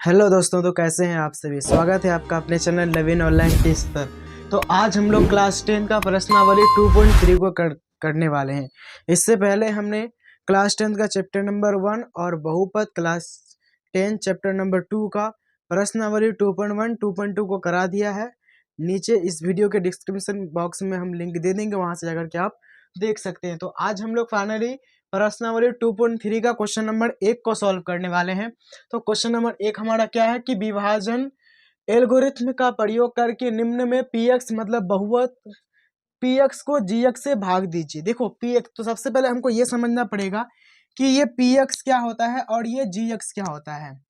Hello दोस्तों, तो कैसे हैं आप सभी। स्वागत है आपका अपने चैनल नवीन ऑनलाइन टिप्स पर। तो आज हम लोग क्लास 10 का प्रश्नावली 2.3 को करने वाले हैं। इससे पहले हमने क्लास 10 का चैप्टर नंबर 1 और बहुपद क्लास 10 चैप्टर नंबर 2 का प्रश्नावली 2.1 2.2 को करा दिया है। नीचे इस वीडियो के डिस्क्रिप्शन बॉक्स में हम लिंक दे देंगे, वहां से जाकर के आप देख सकते हैं। तो आज हम लोग फाइनली प्रश्नावली 2.3 का क्वेश्चन नंबर 1 को सॉल्व करने वाले हैं। तो क्वेश्चन नंबर 1 हमारा क्या है कि विभाजन एल्गोरिथ्म का प्रयोग करके निम्न में px मतलब बहुपद px को gx से भाग दीजिए। देखो px, तो सबसे पहले हमको ये समझना पड़ेगा कि ये px क्या होता है और ये gx क्या होता है।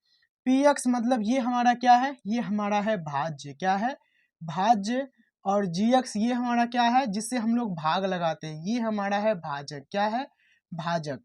px मतलब ये हमारा क्या है, ये हमारा है भाज्य, क्या है भाज्य। और gx ये हमारा क्या है, जिससे हम लोग भाग लगाते हैं, ये हमारा है भाजक, क्या है भाजक।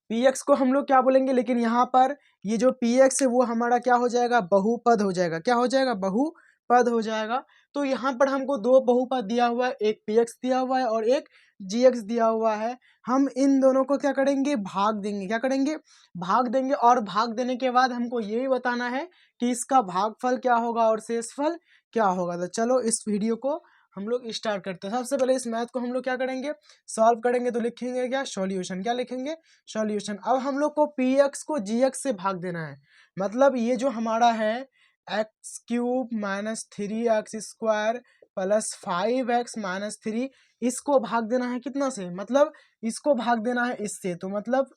px को हम लोग क्या बोलेंगे, लेकिन यहाँ पर ये जो px है वो हमारा क्या हो जाएगा, बहुपद हो जाएगा। क्या हो जाएगा, बहुपद हो जाएगा। तो यहाँ पर हमको दो बहुपद दिया हुआ है, एक px दिया हुआ है और एक gx दिया हुआ है। हम इन दोनों को क्या करेंगे, भाग देंगे। क्या करेंगे, भाग देंगे। और भाग देने के बाद हमको ये भी बताना है कि इसका भागफल क्या होगा और शेषफल क्या होगा। तो चलो इस वीडियो को हम लोग स्टार्ट करते हैं। सबसे पहले इस मैथ को हम लोग क्या करेंगे, सॉल्व करेंगे। तो लिखेंगे क्या, सॉल्यूशन। क्या लिखेंगे, सॉल्यूशन। अब हम लोग को px को gx से भाग देना है। मतलब ये जो हमारा है x cube minus 3x² plus 5x-3, इसको भाग देना है कितना से, मतलब इसको भाग देना है इससे। तो मतलब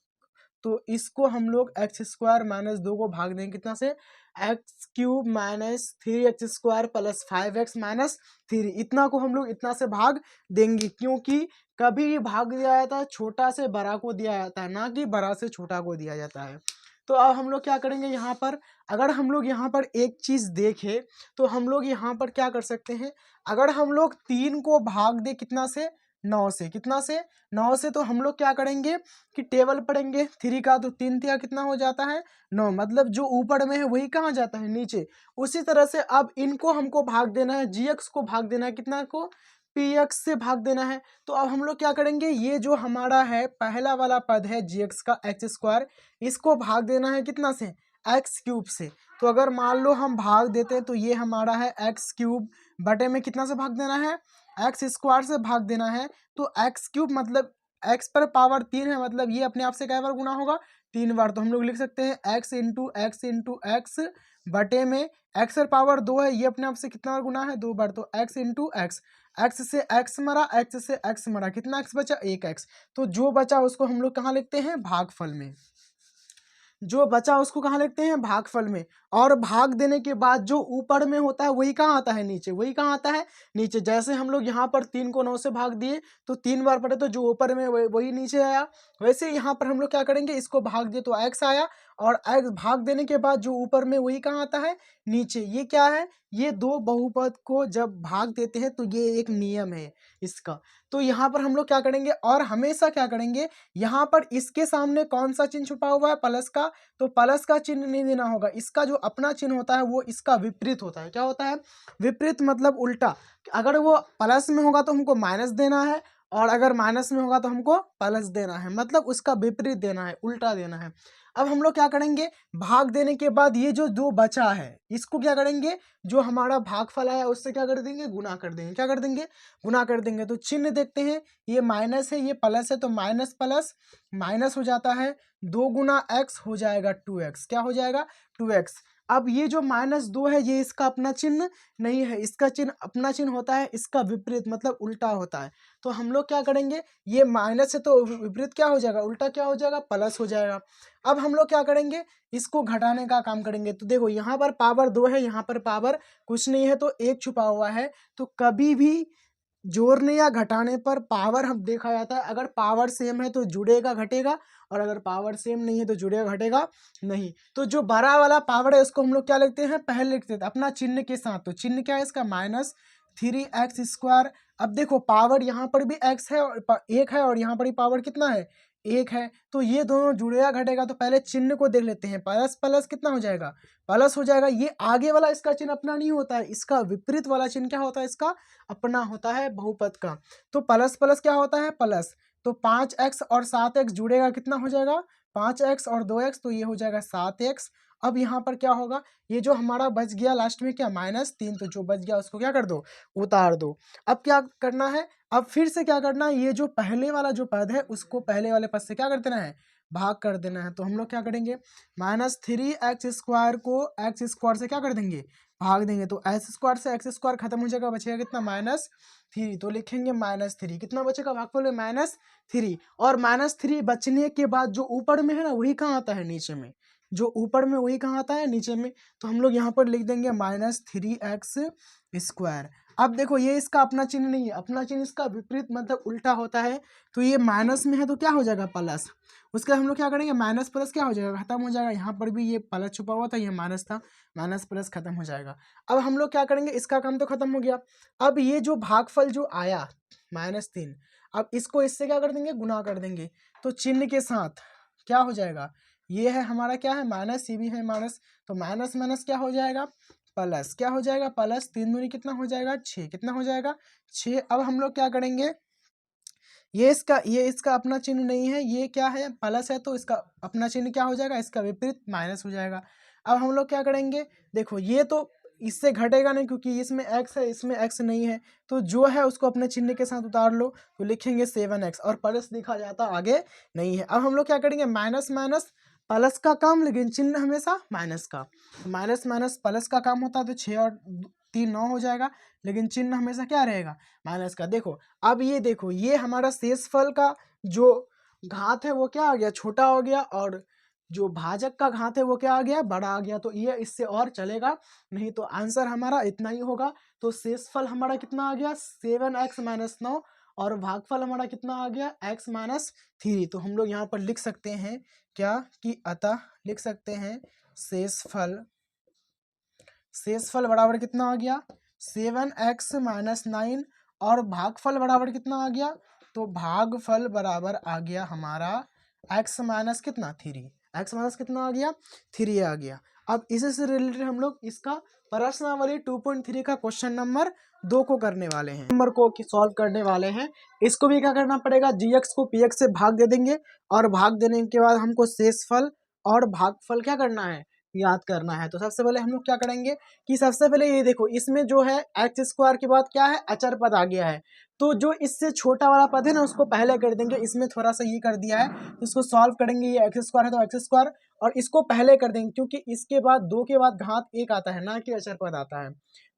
तो इसको हम लोग x² - 2 को भाग देंगे कितना से, x cube minus 3x² plus 5x-3, इतना को हम लोग इतना से भाग देंगे। क्योंकि कभी भी भाग दिया जाता है छोटा से बड़ा को दिया जाता है, ना कि बड़ा से छोटा को दिया जाता है। तो अब हम लोग क्या करेंगे, यहाँ पर अगर हम लोग यहाँ पर एक चीज देखें तो हम लोग यहाँ पर क्या कर सकते हैं, अगर हम लोग 3 को भाग दे कितना से, 9 से। कितना से, 9 से। तो हम लोग क्या करेंगे कि टेबल पढ़ेंगे 3 का, तो 3 तिया कितना हो जाता है 9, मतलब जो ऊपर में है वही कहाँ जाता है, नीचे। उसी तरह से अब इनको हमको भाग देना है, gx को भाग देना है कितना को, px से भाग देना है। तो अब हम लोग क्या करेंगे, ये जो हमारा है पहला वाला पद है gx का x², इसको भाग देना है कितना से, एक्स क्यूब से। तो अगर मान लो हम भाग देते हैं तो ये हमारा है एक्स क्यूब बटे में कितना से भाग देना है, x² से भाग देना है। तो एक्स क्यूब मतलब x पर पावर 3 है, मतलब ये अपने आप से कै बार गुना होगा, 3 बार। तो हम लोग लिख सकते हैं x into x into x बटे में x पर पावर 2 है, ये अपने आप से कितना बार गुना है, 2 बार। तो x इंटू एक्स, एक्स से x मरा, x से x मरा, कितना x बचा, 1x। तो जो बचा उसको हम लोग कहाँ लिखते हैं, भागफल में। जो बचा उसको कहाँ लिखते हैं, भागफल में। और भाग देने के बाद जो ऊपर में होता है वही कहाँ आता है, नीचे। वही कहाँ आता है, नीचे। जैसे हम लोग यहाँ पर 3 को 9 से भाग दिए तो 3 बार पढ़े, तो जो ऊपर में वही नीचे आया। वैसे यहाँ पर हम लोग क्या करेंगे, इसको भाग दिए तो x आया, और x भाग देने के बाद जो ऊपर में वही कहाँ आता है, नीचे। ये क्या है, ये दो बहुपद को जब भाग देते हैं तो ये एक नियम है इसका। तो यहाँ पर हम लोग क्या करेंगे, और हमेशा क्या करेंगे, यहाँ पर इसके सामने कौन सा चिन्ह छुपा हुआ है, प्लस का। तो प्लस का चिन्ह नहीं देना होगा, इसका जो अपना चिन्ह होता है वो इसका विपरीत होता है। क्या होता है, विपरीत मतलब उल्टा। अगर वो प्लस में होगा तो हमको माइनस देना है, और अगर माइनस में होगा तो हमको प्लस देना है, मतलब उसका विपरीत देना है, उल्टा देना है। अब हम लोग क्या करेंगे, भाग देने के बाद ये जो दो बचा है इसको क्या करेंगे, जो हमारा भागफल आया उससे क्या कर देंगे, गुना कर देंगे। क्या कर देंगे, गुना कर देंगे। तो चिन्ह देखते हैं, ये माइनस है ये प्लस है, तो माइनस प्लस माइनस हो जाता है, 2 गुना x हो जाएगा 2x। क्या हो जाएगा, 2x। अब ये जो -2 है ये इसका अपना चिन्ह नहीं है, इसका चिन्ह अपना चिन्ह होता है इसका विपरीत, मतलब उल्टा होता है। तो हम लोग क्या करेंगे, ये माइनस है तो विपरीत क्या हो जाएगा, उल्टा क्या हो जाएगा, प्लस हो जाएगा। अब हम लोग क्या करेंगे, इसको घटाने का काम करेंगे। तो देखो यहाँ पर पावर 2 है, यहाँ पर पावर कुछ नहीं है, तो 1 छुपा हुआ है। तो कभी भी जोड़ने या घटाने पर पावर हम देखा जाता है, अगर पावर सेम है तो जुड़ेगा घटेगा, और अगर पावर सेम नहीं है तो जुड़ेगा घटेगा नहीं। तो जो बड़ा वाला पावर है उसको हम लोग क्या लिखते हैं, पहले लिखते हैं अपना चिन्ह के साथ। तो चिन्ह क्या है इसका, -3x²। अब देखो पावर यहाँ पर भी x है और 1 है, और यहाँ पर भी पावर कितना है, 1 है। तो ये दोनों जुड़ेगा घटेगा, तो पहले चिन्ह को देख लेते हैं। प्लस प्लस कितना हो जाएगा, प्लस हो जाएगा। ये आगे वाला इसका चिन्ह अपना नहीं होता है, इसका विपरीत वाला चिन्ह क्या होता है, इसका अपना होता है बहुपद का। तो प्लस प्लस क्या होता है, प्लस। तो 5x और 7x जुड़ेगा कितना हो जाएगा, 5x और 2x, तो ये हो जाएगा 7x। अब यहाँ पर क्या होगा, ये जो हमारा बच गया लास्ट में क्या -3, तो जो बच गया उसको क्या कर दो, उतार दो। अब क्या करना है, अब फिर से क्या करना है, ये जो पहले वाला जो पद है उसको पहले वाले पद से क्या कर देना है, भाग कर देना है। तो हम लोग क्या करेंगे, -3x² को x² से क्या कर देंगे, भाग देंगे। तो x² से x² खत्म हो जाएगा, बचेगा कितना, -3। तो लिखेंगे -3, कितना बचेगा भागफल में, -3। और -3 बचने के बाद जो ऊपर में है ना वही कहाँ आता है, नीचे में, जो ऊपर में वही कहाँ आता है, नीचे में। तो हम लोग यहाँ पर लिख देंगे -3x²। अब देखो ये इसका अपना चिन्ह नहीं है, अपना चिन्ह इसका विपरीत मतलब उल्टा होता है। तो ये माइनस में है तो क्या हो जाएगा, प्लस। उसके बाद हम लोग क्या करेंगे, माइनस प्लस क्या हो जाएगा, खत्म हो जाएगा। यहाँ पर भी ये प्लस छुपा हुआ था, ये माइनस था, माइनस प्लस खत्म हो जाएगा। अब हम लोग क्या करेंगे, इसका काम तो खत्म हो गया। अब ये जो भागफल जो आया -3, अब इसको इससे क्या कर देंगे, गुना कर देंगे। तो चिन्ह के साथ क्या हो जाएगा, ये है हमारा क्या है, माइनस, ये भी है माइनस। तो माइनस माइनस क्या हो जाएगा, प्लस। क्या हो जाएगा, प्लस। 3 दूनी कितना हो जाएगा, 6। कितना हो जाएगा, 6। अब हम लोग क्या करेंगे, ये इसका अपना चिन्ह नहीं है, ये क्या है, प्लस है, तो इसका अपना चिन्ह क्या हो जाएगा, इसका विपरीत माइनस हो जाएगा। अब हम लोग क्या करेंगे, देखो ये तो इससे घटेगा नहीं क्योंकि इसमें x है, इसमें x नहीं है। तो जो है उसको अपने चिन्ह के साथ उतार लो, तो लिखेंगे 7x, और प्लस लिखा जाता आगे नहीं है। अब हम लोग क्या करेंगे, माइनस माइनस प्लस का काम, लेकिन चिन्ह हमेशा माइनस का। माइनस माइनस प्लस का काम होता है, तो 6 और 3 9 हो जाएगा, लेकिन चिन्ह हमेशा क्या रहेगा, माइनस का। देखो अब ये देखो, ये हमारा शेषफल का जो घात है वो क्या आ गया, छोटा हो गया, और जो भाजक का घात है वो क्या आ गया, बड़ा आ गया। तो ये इससे और चलेगा नहीं, तो आंसर हमारा इतना ही होगा। तो शेषफल हमारा कितना आ गया, 7x-9, और भागफल हमारा कितना आ गया, x-3। तो हम लोग यहाँ पर लिख सकते हैं क्या, कि अतः लिख सकते हैं शेषफल बराबर कितना आ गया, 7x-9, और भागफल बराबर कितना आ गया, तो भागफल बराबर आ गया हमारा x माइनस कितना, 3। x माइनस कितना आ गया, 3 आ गया। अब इसी से रिलेटेड हम लोग इसका प्रश्नावली 2.3 का क्वेश्चन नंबर 2 को करने वाले हैं, नंबर को सॉल्व करने वाले हैं। इसको भी क्या करना पड़ेगा, gx को px से भाग दे देंगे, और भाग देने के बाद हमको शेषफल और भागफल क्या करना है, याद करना है। तो सबसे पहले हम लोग क्या करेंगे कि सबसे पहले ये देखो, इसमें जो है x² के बाद क्या है, अचर पद आ गया है। तो जो इससे छोटा वाला पद है ना उसको पहले कर देंगे, इसमें थोड़ा सा ये कर दिया है, तो इसको सॉल्व करेंगे। ये x² है तो x², और इसको पहले कर देंगे क्योंकि इसके बाद 2 के बाद घात 1 आता है, ना कि अचर पद आता है।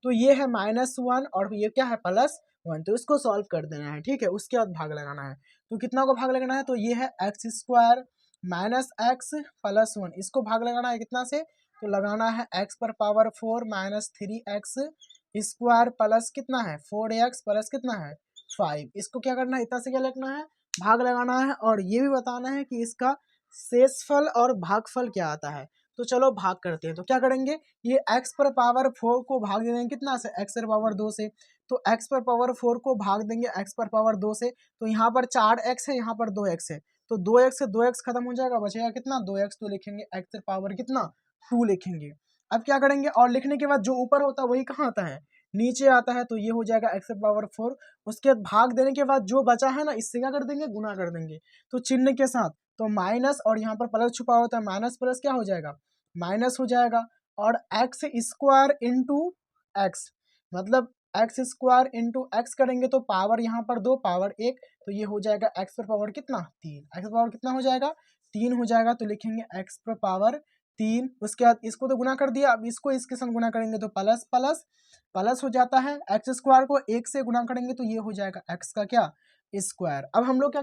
तो ये है -1, और ये क्या है, +1। तो इसको सॉल्व कर देना है, ठीक है। उसके बाद भाग लगाना है, तो कितना को भाग लगाना है, तो ये है x² -x +1, इसको भाग लगाना है कितना से, तो लगाना है x पर पावर 4 -3x² प्लस कितना है, 4x प्लस कितना है, 5। इसको क्या करना है, इतना से क्या लिखना है, भाग लगाना है, और ये भी बताना है कि इसका शेषफल और भागफल क्या आता है। तो चलो भाग करते हैं। तो क्या करेंगे, ये x पर पावर 4 को भाग दे देंगे कितना से, x पर पावर 2 से। तो x पर पावर 4 को भाग देंगे x पर पावर 2 से, तो यहाँ पर 4x है, यहाँ पर 2x है, तो 2x से 2x खत्म हो जाएगा, बचेगा कितना, 2x। तो लिखेंगे x पर पावर कितना, 2 लिखेंगे। अब क्या करेंगे, और लिखने के बाद जो ऊपर होता है वही कहाँ आता है, नीचे आता है। तो ये हो जाएगा x पर पावर 4। उसके बाद भाग देने के बाद जो बचा है ना, इससे क्या कर देंगे, गुना कर देंगे, तो चिन्ह के साथ। तो माइनस, और यहाँ पर प्लस छुपा होता है, माइनस प्लस क्या हो जाएगा, माइनस हो जाएगा। और x² इंटू एक्स, मतलब x² इंटू एक्स करेंगे तो पावर यहाँ पर 2, पावर 1, तो ये हो जाएगा x पर पावर कितना, 3। x पर पावर कितना हो जाएगा, 3 हो जाएगा। तो लिखेंगे x पर पावर 3। उसके बाद इसको तो गुना कर दिया, अब इसको इसके साथ गुना करेंगे तो प्लस प्लस प्लस हो जाता है। x² को 1 से गुना करेंगे तो ये हो जाएगा x का क्या, स्क्वायर। अब हम लोग क्या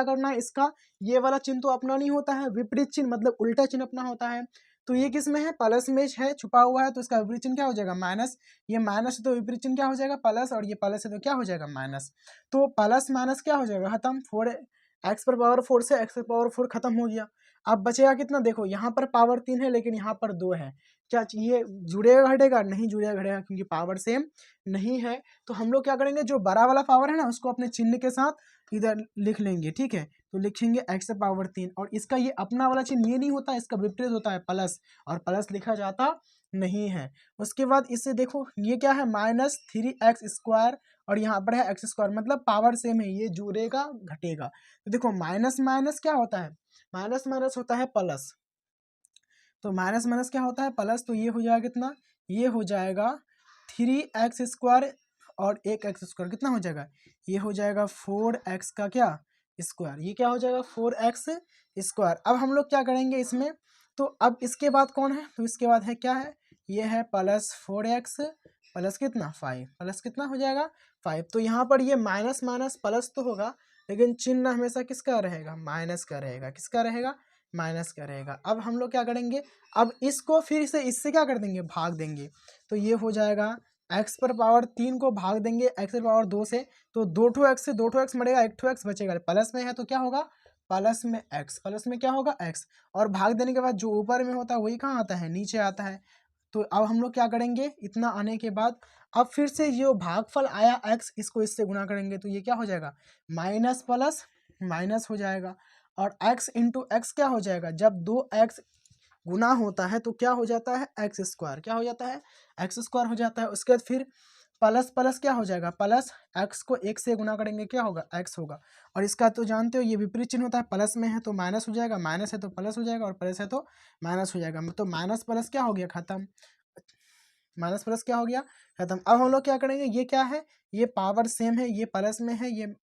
करना है, इसका ये वाला चिन्ह तो अपना नहीं होता है, विपरीत चिन्ह मतलब उल्टा चिन्ह अपना होता है। तो ये किस में है, प्लस में है, छुपा हुआ है, तो इसका विपरीत चिन्ह क्या हो जाएगा, माइनस। ये माइनस है तो विपरीत चिन्ह क्या हो जाएगा, प्लस, और ये प्लस है तो क्या हो जाएगा, माइनस। तो प्लस माइनस क्या हो जाएगा, खत्म। 4 x पर पावर 4 से x पर पावर 4 खत्म हो गया। अब बचेगा कितना, देखो यहाँ पर पावर 3 है लेकिन यहाँ पर 2 है। क्या ये जुड़ेगा घटेगा, नहीं जुड़ेगा घटेगा, क्योंकि पावर सेम नहीं है। तो हम लोग क्या करेंगे, जो बड़ा वाला पावर है ना उसको अपने चिन्ह के साथ इधर लिख लेंगे, ठीक है। तो लिखेंगे x पावर 3, और इसका ये अपना वाला चिन्ह ये नहीं होता, इसका विपरीत होता है प्लस, और प्लस लिखा जाता नहीं है। उसके बाद इससे देखो ये क्या है, -3x², और यहाँ पर है x², मतलब पावर सेम है, ये जुड़ेगा घटेगा। तो देखो माइनस माइनस क्या होता है, माइनस माइनस होता है प्लस। तो माइनस माइनस क्या होता है प्लस, तो ये हो जाएगा कितना, ये हो जाएगा 3x² और एक एक्स स्क्वायर कितना हो जाएगा, ये हो जाएगा 4x का क्या स्क्वायर, ये क्या हो जाएगा 4x²। अब हम लोग क्या करेंगे इसमें, तो अब इसके बाद कौन है, तो इसके बाद है क्या है, ये है +4x प्लस कितना 5, प्लस कितना हो जाएगा 5। तो यहाँ पर ये माइनस माइनस प्लस तो होगा, लेकिन चिन्ह हमेशा किसका रहेगा, माइनस का रहेगा, किसका रहेगा, माइनस का रहेगा। अब हम लोग क्या करेंगे, अब इसको फिर से इससे क्या कर देंगे, भाग देंगे। तो ये हो जाएगा x⁻3 को भाग देंगे x⁻2 से, तो 2x से 2x मरेगा, 1x बचेगा, प्लस में है तो क्या होगा, प्लस में x, प्लस में क्या होगा x, और भाग देने के बाद जो ऊपर में होता है वही कहाँ आता है, नीचे आता है। तो अब हम लोग क्या करेंगे, इतना आने के बाद अब फिर से जो भागफल आया x, इसको इससे गुना करेंगे, तो ये क्या हो जाएगा, माइनस प्लस माइनस हो जाएगा, और x इंटू एक्स क्या हो जाएगा, जब 2x गुना होता है तो क्या हो जाता है x², क्या हो जाता है x² हो जाता है। उसके बाद फिर प्लस प्लस क्या हो जाएगा, प्लस x को 1 से गुना करेंगे क्या होगा, x होगा। और इसका तो जानते हो ये विपरीत चिन्ह होता है, प्लस में है तो माइनस हो जाएगा, माइनस है तो प्लस हो जाएगा, और प्लस है तो माइनस हो जाएगा। तो माइनस प्लस क्या हो गया, खत्म, माइनस प्लस क्या हो गया, खत्म। अब हम लोग क्या करेंगे, ये क्या है, ये पावर सेम है, ये प्लस में है, ये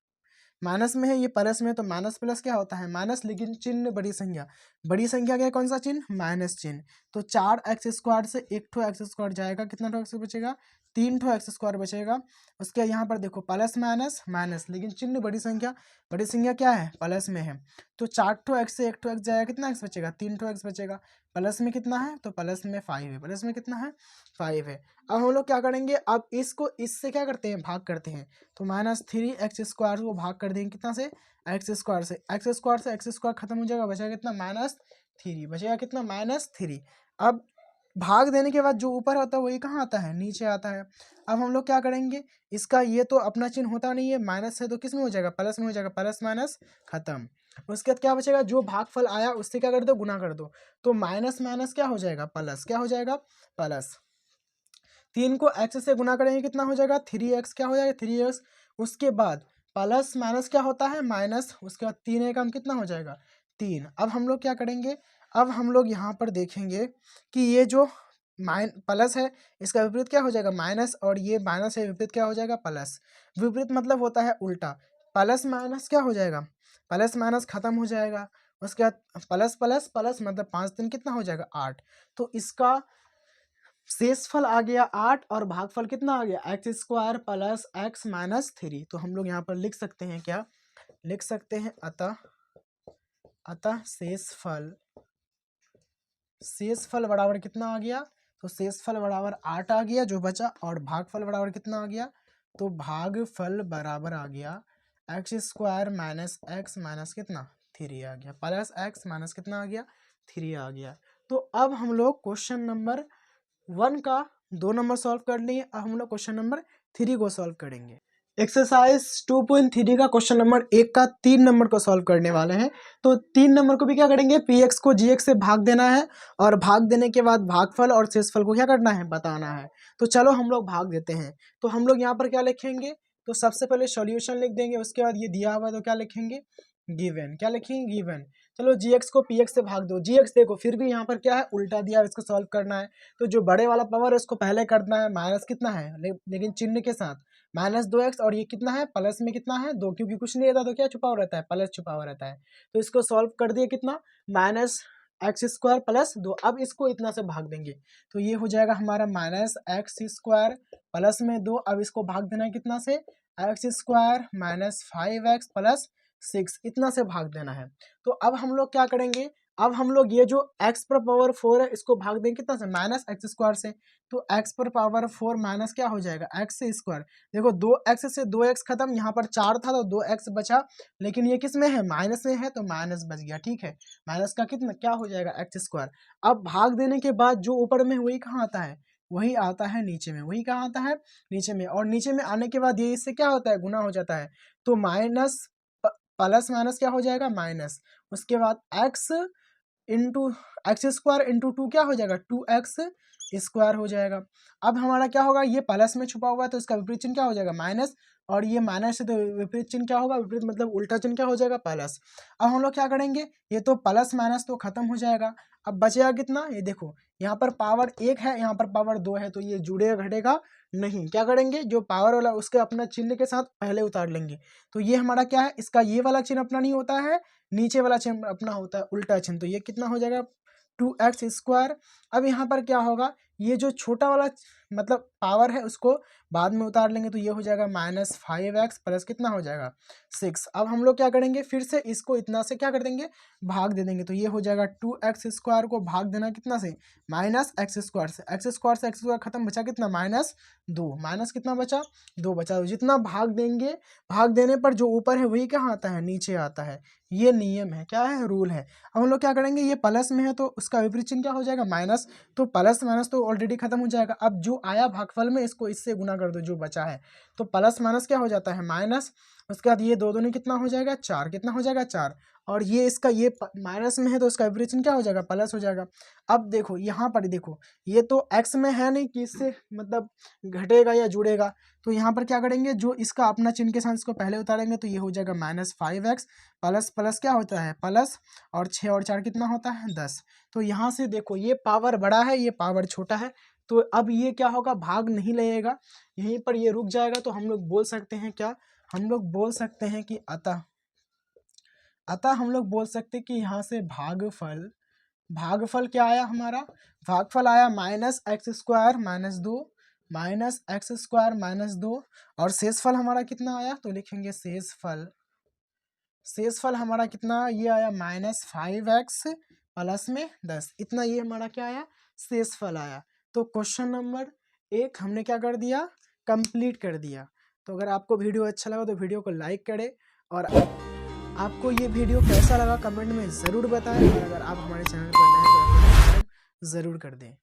माइनस में है, ये प्लस में है, तो माइनस प्लस क्या होता है माइनस, लेकिन चिन्ह बड़ी संख्या, बड़ी संख्या क्या, कौन सा चिन्ह, माइनस चिन्ह। तो 4x² से 1x² जाएगा, कितना ठो x बचेगा, 3x² बचेगा। उसके यहाँ पर देखो प्लस माइनस माइनस, लेकिन चिन्ह बड़ी संख्या क्या है, प्लस में है। तो 4x से 1x जाएगा, कितना x बचेगा, 3x बचेगा। प्लस में कितना है, तो प्लस में 5 है, प्लस में कितना है 5 है। अब हम लोग क्या करेंगे, अब इसको इससे क्या करते हैं, भाग करते हैं। तो -3x² को भाग कर देंगे कितना से, x² से, x² से x² खत्म हो जाएगा, बचेगा कितना, -3, बचेगा कितना, -3। अब भाग देने के बाद जो ऊपर होता है वही कहाँ आता है, नीचे आता है। अब हम लोग क्या करेंगे, इसका ये तो अपना चिन्ह होता नहीं है, माइनस है तो किस में हो जाएगा, प्लस में हो जाएगा, प्लस माइनस खत्म। उसके बाद क्या बचेगा, जो भागफल आया उससे क्या कर दो, गुना कर दो। तो माइनस माइनस क्या हो जाएगा, प्लस, क्या हो जाएगा, प्लस। 3 को x से गुना करेंगे कितना हो जाएगा, 3x, क्या हो जाएगा 3x। उसके बाद प्लस माइनस क्या होता है, माइनस। उसके बाद 3 एकम कितना हो जाएगा, 3। अब हम लोग क्या करेंगे, अब हम लोग यहाँ पर देखेंगे कि ये जो प्लस है इसका विपरीत क्या हो जाएगा, माइनस, और ये माइनस है विपरीत क्या हो जाएगा, प्लस। विपरीत मतलब होता है उल्टा, प्लस माइनस क्या हो जाएगा, प्लस माइनस खत्म हो जाएगा। उसके बाद प्लस प्लस प्लस मतलब 5×3 कितना हो जाएगा, 8। तो इसका शेषफल आ गया 8 और भागफल कितना आ गया, x² प्लस x माइनस 3। तो हम लोग यहाँ पर लिख सकते हैं, क्या लिख सकते हैं, अतः शेषफल बराबर कितना आ गया, तो शेषफल बराबर 8 आ गया जो बचा, और भागफल बराबर कितना आ गया, तो भागफल बराबर आ गया x² माइनस x माइनस कितना 3 आ गया, प्लस x माइनस कितना आ गया, 3 आ गया। तो अब हम लोग क्वेश्चन नंबर 1 का 2 नंबर सॉल्व कर लिए। अब हम लोग क्वेश्चन नंबर 3 को सॉल्व करेंगे। एक्सरसाइज 2.3 का क्वेश्चन नंबर 1 का 3 नंबर को सॉल्व करने वाले हैं। तो 3 नंबर को भी क्या करेंगे, px को gx से भाग देना है, और भाग देने के बाद भागफल और शेषफल को क्या करना है, बताना है। तो चलो हम लोग भाग देते हैं। तो हम लोग यहाँ पर क्या लिखेंगे, तो सबसे पहले सॉल्यूशन लिख देंगे, उसके बाद ये दिया हुआ तो क्या लिखेंगे, गिवन, क्या लिखेंगे, गिवन। चलो gx को px से भाग दो, gx देखो फिर भी यहाँ पर क्या है, उल्टा दिया है, इसको सॉल्व करना है। तो जो बड़े वाला पावर है उसको पहले करना है, माइनस कितना है, लेकिन चिन्ह के साथ, -2x, और ये कितना है, प्लस में कितना है 2, क्योंकि कुछ नहीं रहता तो क्या छुपा हुआ रहता है, प्लस छुपा हुआ रहता है। तो इसको सॉल्व कर दिए, कितना, -x² प्लस 2। अब इसको इतना से भाग देंगे, तो ये हो जाएगा हमारा -x² प्लस में 2। अब इसको भाग देना है कितना से, x² माइनस 5x प्लस 6, इतना से भाग देना है। तो अब हम लोग क्या करेंगे, अब हम लोग ये जो x⁻4 है इसको भाग देंगे कितना से, -x² से। तो x⁻4 माइनस क्या हो जाएगा, x²। देखो 2x से 2x खत्म, यहाँ पर 4 था तो 2x बचा, लेकिन ये किस में है, माइनस में है, तो माइनस बच गया, ठीक है। माइनस का कितना क्या हो जाएगा, x²। अब भाग देने के बाद जो ऊपर में वही कहाँ आता है, वही आता है नीचे में, वही कहाँ आता है, नीचे में। और नीचे में आने के बाद ये इससे क्या होता है, गुना हो जाता है। तो माइनस प्लस माइनस क्या हो जाएगा, माइनस। उसके बाद x into x square into two क्या हो जाएगा 2x स्क्वायर हो जाएगा। अब हमारा क्या होगा, ये प्लस में छुपा हुआ है तो इसका विपरीत चिन्ह क्या हो जाएगा माइनस, और ये माइनस है तो विपरीत चिन्ह क्या होगा, विपरीत मतलब उल्टा चिन्ह क्या हो जाएगा प्लस। अब हम लोग क्या करेंगे, ये तो प्लस माइनस तो खत्म हो जाएगा। अब बचेगा कितना, ये देखो यहाँ पर पावर 1 है, यहाँ पर पावर 2 है, तो ये जुड़ेगा घटेगा नहीं। क्या करेंगे, जो पावर वाला उसके अपना चिन्ह के साथ पहले उतार लेंगे। तो ये हमारा क्या है, इसका ये वाला चिन्ह अपना नहीं होता है, नीचे वाला चिन्ह अपना होता है उल्टा चिन्ह। तो ये कितना हो जाएगा 2x स्क्वायर। अब यहाँ पर क्या होगा, ये जो छोटा वाला मतलब पावर है उसको बाद में उतार लेंगे, तो ये हो जाएगा -5x प्लस कितना हो जाएगा 6। अब हम लोग क्या करेंगे, फिर से इसको इतना से क्या कर देंगे, भाग दे देंगे। तो ये हो जाएगा 2x स्क्वायर को भाग देना कितना से, -x स्क्वायर से। x स्क्वायर से x स्क्वायर खत्म, बचा कितना -2, माइनस कितना बचा 2 बचा। तो जितना भाग देंगे, भाग देने पर जो ऊपर है वही कहाँ आता है, नीचे आता है। ये नियम है, क्या है, रूल है। अब हम लोग क्या करेंगे, ये प्लस में है तो उसका विपरीत चिन्ह क्या हो जाएगा माइनस, तो प्लस माइनस तो ऑलरेडी खत्म हो जाएगा। अब जो आया भागफल में इसको इससे गुना कर दो जो बचा है, तो प्लस माइनस क्या हो जाता है माइनस। उसके बाद ये दो दूनी कितना हो जाएगा 4, कितना हो जाएगा 4, और ये इसका ये माइनस में है तो इसका विपरीत चिन्ह क्या हो जाएगा प्लस हो जाएगा। अब देखो यहाँ पर देखो, ये तो x में है नहीं कि इससे मतलब घटेगा या जुड़ेगा, तो यहाँ पर क्या करेंगे, जो इसका अपना चिन्ह के साथ इसको पहले उतारेंगे, तो ये हो जाएगा -5x प्लस प्लस क्या होता है प्लस, और 6 और 4 कितना होता है 10। तो यहाँ से देखो ये पावर बड़ा है, ये पावर छोटा है, तो अब ये क्या होगा, भाग नहीं लगेगा, यहीं पर ये रुक जाएगा। तो हम लोग बोल सकते हैं क्या, हम लोग बोल सकते हैं कि अतः हम लोग बोल सकते हैं कि यहाँ से भागफल क्या आया हमारा, भागफल आया -x स्क्वायर -2 -x स्क्वायर -2, और शेषफल हमारा कितना आया, तो लिखेंगे शेषफल हमारा कितना, ये आया -5x प्लस में 10, इतना ये हमारा क्या आया, शेषफल आया। तो क्वेश्चन नंबर 1 हमने क्या कर दिया, कंप्लीट कर दिया। तो अगर आपको वीडियो अच्छा लगा तो वीडियो को लाइक करें, और आपको ये वीडियो कैसा लगा कमेंट में ज़रूर बताएं, और अगर आप हमारे चैनल पर नए हैं तो सब्सक्राइब ज़रूर कर दें।